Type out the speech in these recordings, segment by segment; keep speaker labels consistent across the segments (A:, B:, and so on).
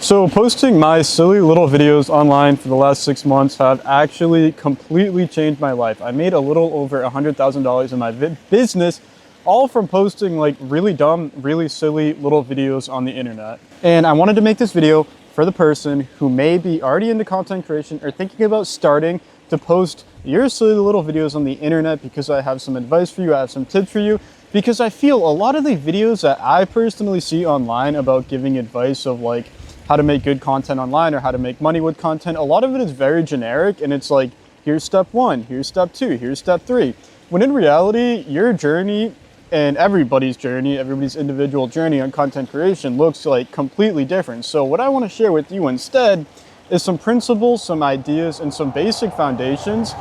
A: So posting my silly little videos online for the last 6 months have actually completely changed my life. I made a little over $100,000 in my business, all from posting like really dumb, really silly little videos on the internet. And I wanted to make this video for the person who may be already into content creation or thinking about starting to post your silly little videos on the internet, because I have some advice for you, I have some tips for you, because I feel a lot of the videos that I personally see online about giving advice of like how to make good content online or how to make money with content, a lot of it is very generic, and it's like, here's step one, here's step two, here's step three. When in reality, your journey and everybody's individual journey on content creation looks like completely different. So what I want to share with you instead is some principles, some ideas, and some basic foundations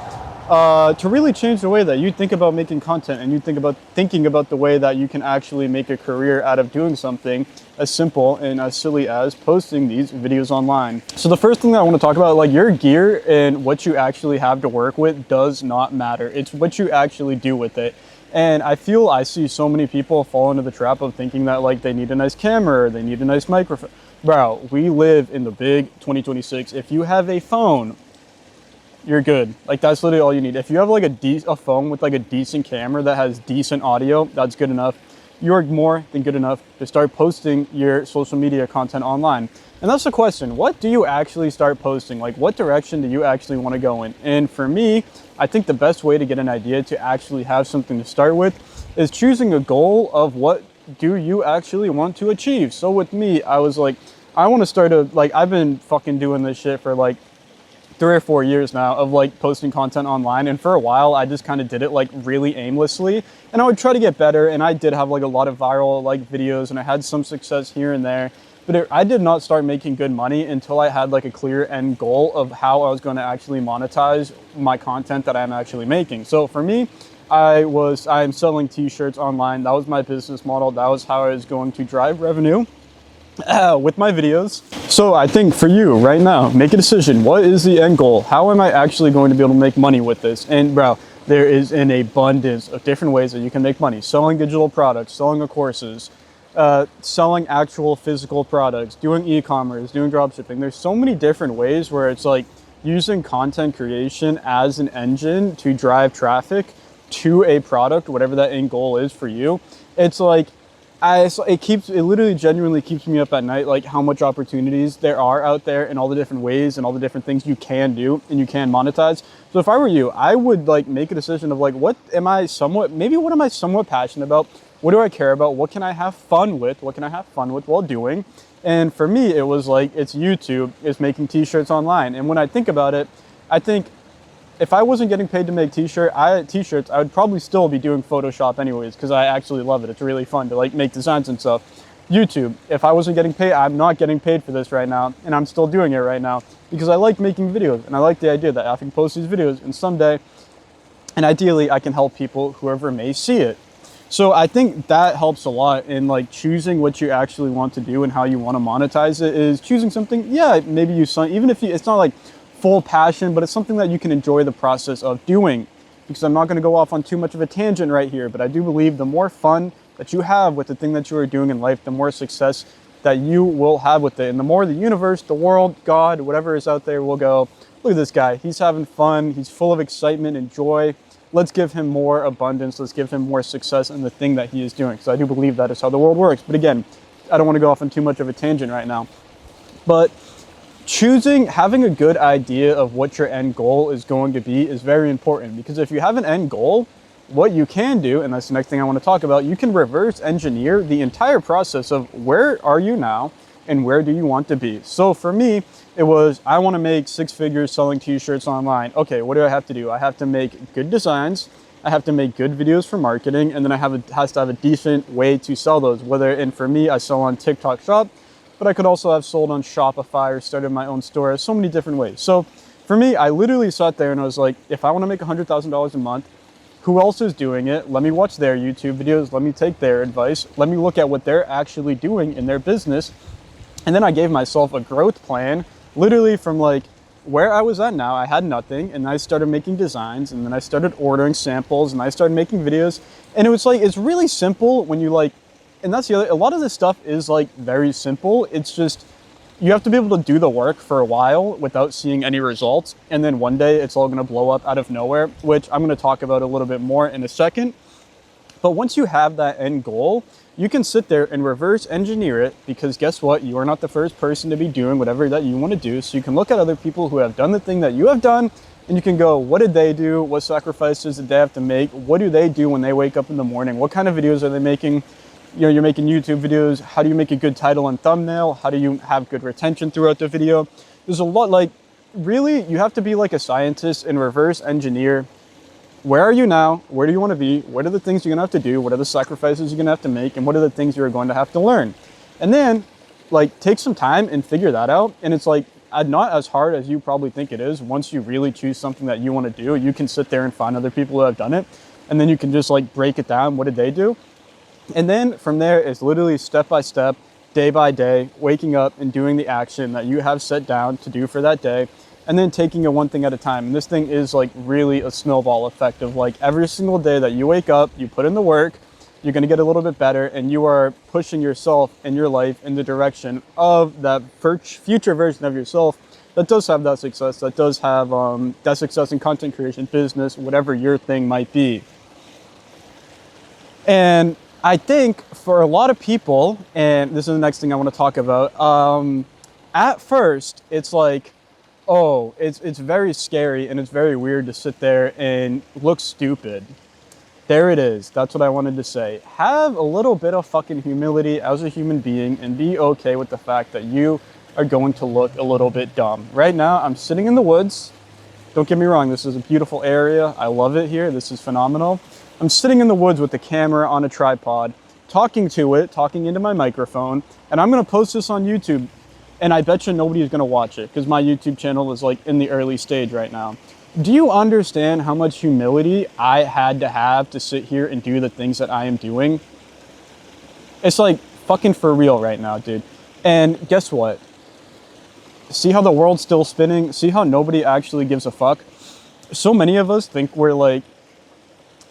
A: to really change the way that you think about making content, and you thinking about the way that you can actually make a career out of doing something as simple and as silly as posting these videos online. So the first thing that I want to talk about, like, your gear and what you actually have to work with does not matter. It's what you actually do with it. And I see so many people fall into the trap of thinking that like they need a nice camera or they need a nice microphone. Bro, we live in the big 2026. If you have a phone, you're good. Like, that's literally all you need. If you have like a phone with like a decent camera that has decent audio, that's good enough. You're more than good enough to start posting your social media content online. And that's the question. What do you actually start posting? Like, what direction do you actually want to go in? And for me, I think the best way to get an idea to actually have something to start with is choosing a goal of what do you actually want to achieve. So with me, I was like, I want to start I've been fucking doing this shit for like 3 or 4 years now of like posting content online, and for a while I just kind of did it like really aimlessly, and I would try to get better, and I did have like a lot of viral like videos, and I had some success here and there, but I did not start making good money until I had like a clear end goal of how I was going to actually monetize my content that I'm actually making. So for me, I'm selling t-shirts online. That was my business model. That was how I was going to drive revenue with my videos. So I think for you right now, make a decision. What is the end goal? How am I actually going to be able to make money with this? And bro, there is an abundance of different ways that you can make money. Selling digital products, selling courses, selling actual physical products, doing e-commerce, doing dropshipping. There's so many different ways where it's like using content creation as an engine to drive traffic to a product, whatever that end goal is for you. It's like, it literally genuinely keeps me up at night, like how much opportunities there are out there and all the different ways and all the different things you can do and you can monetize. So if I were you, I would like make a decision of like, what am I somewhat passionate about? What do I care about? What can I have fun with? What can I have fun with while doing? And for me, it was like, it's YouTube, it's making t-shirts online. And when I think about it, I think if I wasn't getting paid to make t-shirts, I would probably still be doing Photoshop anyways, because I actually love it. It's really fun to like make designs and stuff. YouTube, if I wasn't getting paid, I'm not getting paid for this right now, and I'm still doing it right now because I like making videos, and I like the idea that I can post these videos, and someday, and ideally, I can help people, whoever may see it. So I think that helps a lot in like choosing what you actually want to do and how you want to monetize it, is choosing something, yeah, maybe even if it's not like full passion, but it's something that you can enjoy the process of doing. Because I'm not going to go off on too much of a tangent right here, but I do believe the more fun that you have with the thing that you are doing in life, the more success that you will have with it. And the more the universe, the world, God, whatever is out there will go, look at this guy. He's having fun. He's full of excitement and joy. Let's give him more abundance. Let's give him more success in the thing that he is doing. So I do believe that is how the world works. But again, I don't want to go off on too much of a tangent right now. But having a good idea of what your end goal is going to be is very important, because if you have an end goal, what you can do, and that's the next thing I want to talk about, you can reverse engineer the entire process of where are you now and where do you want to be. So for me, it was, I want to make 6 figures selling t-shirts online. Okay, what do I have to do? I have to make good designs. I have to make good videos for marketing, and then has to have a decent way to sell those. And for me, I sell on TikTok Shop, but I could also have sold on Shopify or started my own store. So many different ways. So for me, I literally sat there and I was like, if I want to make $100,000 a month, who else is doing it? Let me watch their YouTube videos. Let me take their advice. Let me look at what they're actually doing in their business. And then I gave myself a growth plan, literally from like where I was at now. I had nothing, and I started making designs, and then I started ordering samples, and I started making videos. And it was like, it's really simple when you like, and that's the other, a lot of this stuff is like very simple. It's just you have to be able to do the work for a while without seeing any results. And then one day it's all going to blow up out of nowhere, which I'm going to talk about a little bit more in a second. But once you have that end goal, you can sit there and reverse engineer it, because guess what? You are not the first person to be doing whatever that you want to do. So you can look at other people who have done the thing that you have done, and you can go, what did they do? What sacrifices did they have to make? What do they do when they wake up in the morning? What kind of videos are they making? You know, you're making YouTube videos. How do you make a good title and thumbnail? How do you have good retention throughout the video? There's a lot, like, really, you have to be like a scientist and reverse engineer. Where are you now? Where do you want to be? What are the things you're going to have to do? What are the sacrifices you're going to have to make? And what are the things you're going to have to learn? And then, like, take some time and figure that out. And it's like, not as hard as you probably think it is. Once you really choose something that you want to do, you can sit there and find other people who have done it. And then you can just like break it down. What did they do? And then from there, it's literally step by step, day by day, waking up and doing the action that you have set down to do for that day. And then taking it one thing at a time. And this thing is like really a snowball effect of like every single day that you wake up, you put in the work, you're going to get a little bit better, and you are pushing yourself and your life in the direction of that future version of yourself that does have that success, that does have that success in content creation, business, whatever your thing might be. And I think for a lot of people, and this is the next thing I want to talk about, at first it's like, oh, it's very scary and it's very weird to sit there and look stupid. There it is. That's what I wanted to say. Have a little bit of fucking humility as a human being and be okay with the fact that you are going to look a little bit dumb. Right now, I'm sitting in the woods. Don't get me wrong, this is a beautiful area. I love it here. This is phenomenal. I'm sitting in the woods with the camera on a tripod, talking to it, talking into my microphone, and I'm going to post this on YouTube. And I bet you nobody is going to watch it because my YouTube channel is like in the early stage right now. Do you understand how much humility I had to have to sit here and do the things that I am doing? It's like fucking for real right now, dude. And guess what? See how the world's still spinning? See how nobody actually gives a fuck? So many of us think we're like,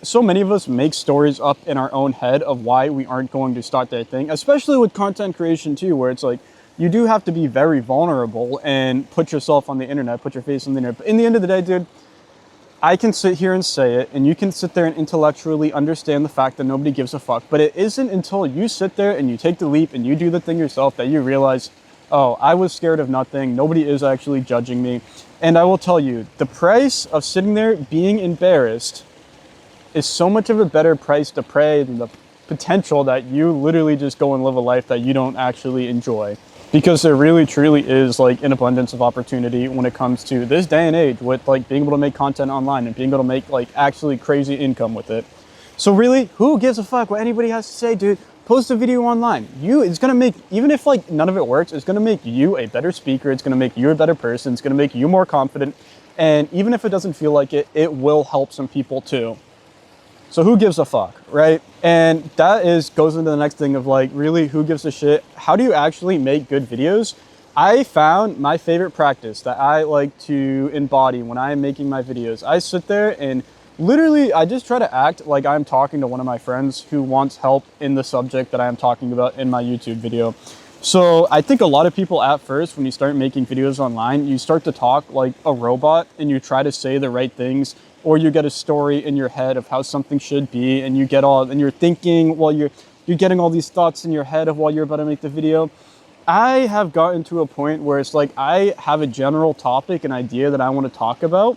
A: so many of us make stories up in our own head of why we aren't going to start that thing, especially with content creation too, where it's like, you do have to be very vulnerable and put yourself on the internet, put your face on the internet. But in the end of the day, dude, I can sit here and say it, and you can sit there and intellectually understand the fact that nobody gives a fuck. But it isn't until you sit there and you take the leap and you do the thing yourself that you realize, oh, I was scared of nothing. Nobody is actually judging me. And I will tell you, the price of sitting there being embarrassed is so much of a better price to pay than the potential that you literally just go and live a life that you don't actually enjoy. Because there really truly is like an abundance of opportunity when it comes to this day and age with like being able to make content online and being able to make like actually crazy income with it. So really, who gives a fuck what anybody has to say, dude? Post a video online. It's gonna make, even if like none of it works, it's gonna make you a better speaker. It's gonna make you a better person. It's gonna make you more confident. And even if it doesn't feel like it, it will help some people too. So who gives a fuck, right? And that goes into the next thing of like, really, who gives a shit? How do you actually make good videos? I found my favorite practice that I like to embody when I am making my videos. I sit there and literally, I just try to act like I'm talking to one of my friends who wants help in the subject that I am talking about in my YouTube video. So I think a lot of people at first, when you start making videos online, you start to talk like a robot and you try to say the right things, or you get a story in your head of how something should be, and you're thinking while you're getting all these thoughts in your head of while you're about to make the video. I have gotten to a point where it's like I have a general topic, an idea that I want to talk about,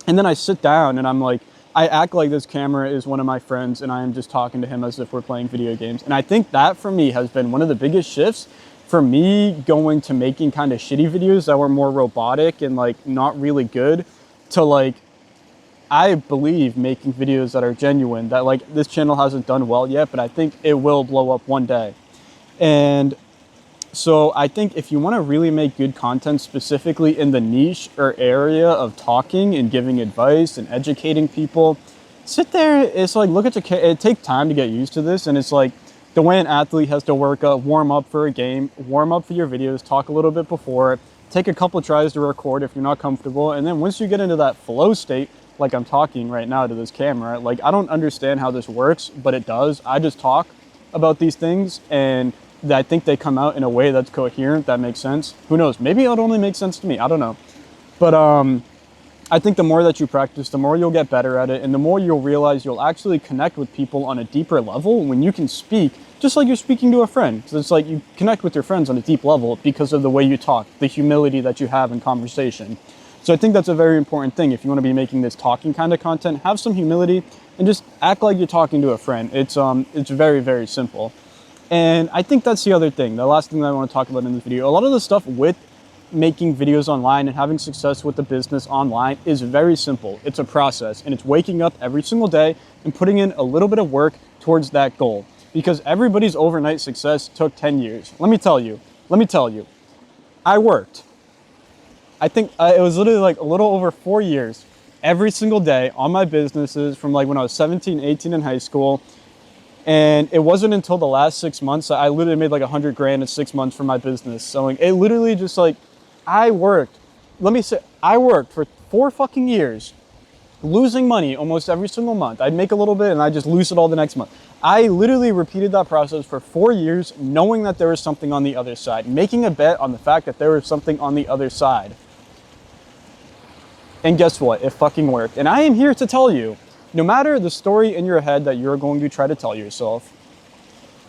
A: and then I sit down and I'm like, I act like this camera is one of my friends and I am just talking to him as if we're playing video games. And I think that for me has been one of the biggest shifts for me going to making kind of shitty videos that were more robotic and like not really good to like, I believe making videos that are genuine, that like this channel hasn't done well yet, but I think it will blow up one day. And so I think if you want to really make good content specifically in the niche or area of talking and giving advice and educating people, sit there. It's like, look at it takes time to get used to this. And it's like the way an athlete has to warm up for a game, warm up for your videos, talk a little bit before, take a couple tries to record if you're not comfortable. And then once you get into that flow state, like I'm talking right now to this camera, like I don't understand how this works, but it does. I just talk about these things and I think they come out in a way that's coherent, that makes sense. Who knows? Maybe it'll only make sense to me. I don't know. But I think the more that you practice, the more you'll get better at it, and the more you'll realize you'll actually connect with people on a deeper level when you can speak, just like you're speaking to a friend. So it's like you connect with your friends on a deep level because of the way you talk, the humility that you have in conversation. So I think that's a very important thing. If you want to be making this talking kind of content, have some humility and just act like you're talking to a friend. It's very, very simple. And I think that's the other thing. The last thing that I want to talk about in this video, a lot of the stuff with making videos online and having success with the business online is very simple. It's a process, and it's waking up every single day and putting in a little bit of work towards that goal, because everybody's overnight success took 10 years. Let me tell you, I worked. I think it was literally like a little over 4 years every single day on my businesses from like when I was 17, 18 in high school. And it wasn't until the last 6 months, I literally made like 100 grand in 6 months from my business selling. It literally just like, I worked for 4 fucking years, losing money almost every single month. I'd make a little bit and I'd just lose it all the next month. I literally repeated that process for 4 years, knowing that there was something on the other side, making a bet on the fact that there was something on the other side. And guess what? It fucking worked. And I am here to tell you, no matter the story in your head that you're going to try to tell yourself,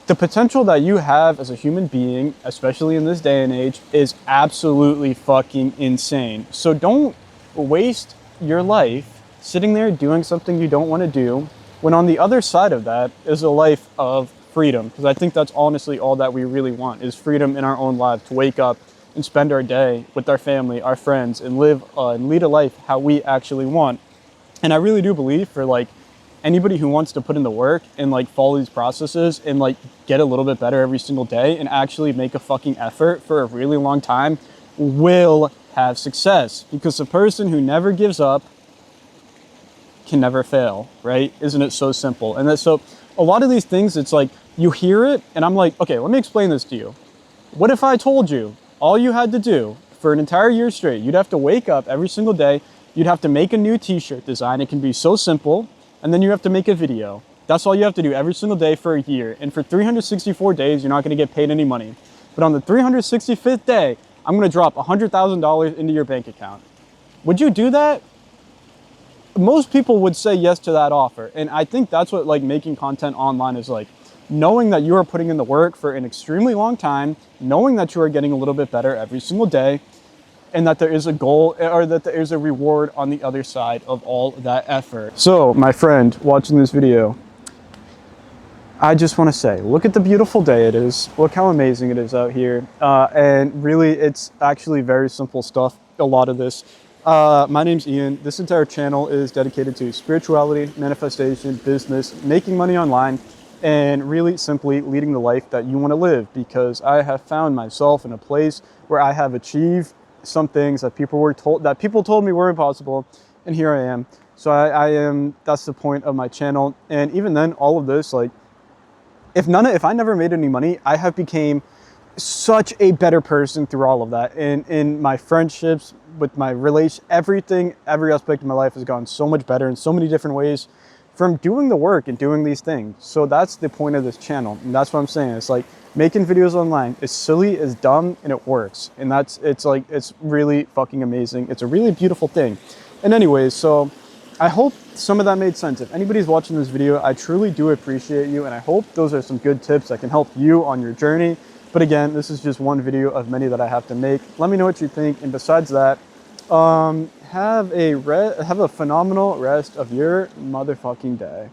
A: the potential that you have as a human being, especially in this day and age, is absolutely fucking insane. So don't waste your life sitting there doing something you don't want to do, when on the other side of that is a life of freedom. Because I think that's honestly all that we really want, is freedom in our own lives, to wake up and spend our day with our family, our friends, and live and lead a life how we actually want. And I really do believe for like anybody who wants to put in the work and like follow these processes and like get a little bit better every single day and actually make a fucking effort for a really long time will have success, because the person who never gives up can never fail, right? Isn't it so simple? And that's so a lot of these things, it's like you hear it and I'm like, okay, let me explain this to you. What if I told you all you had to do for an entire year straight, you'd have to wake up every single day, you'd have to make a new t-shirt design. It can be so simple. And then you have to make a video. That's all you have to do every single day for a year. And for 364 days, you're not going to get paid any money. But on the 365th day, I'm going to drop $100,000 into your bank account. Would you do that? Most people would say yes to that offer. And I think that's what like making content online is like. Knowing that you are putting in the work for an extremely long time, knowing that you are getting a little bit better every single day, and that there is a goal, or that there is a reward on the other side of all that effort. So, my friend watching this video, I just want to say, look at the beautiful day it is. Look how amazing it is out here. And really, it's actually very simple stuff, a lot of this. My name's Ian. This entire channel is dedicated to spirituality, manifestation, business, making money online, and really simply leading the life that you want to live, because I have found myself in a place where I have achieved some things that people told me were impossible, and here I am. So I am, that's the point of my channel. And even then, all of this, like, if I never made any money, I have became such a better person through all of that. And in my friendships, with my relation, everything, every aspect of my life has gone so much better in so many different ways from doing the work and doing these things. So that's the point of this channel. And that's what I'm saying. It's like, making videos online is silly, is dumb, and it works. And it's really fucking amazing. It's a really beautiful thing. And anyways, so I hope some of that made sense. If anybody's watching this video, I truly do appreciate you. And I hope those are some good tips that can help you on your journey. But again, this is just one video of many that I have to make. Let me know what you think. And besides that, have a phenomenal rest of your motherfucking day.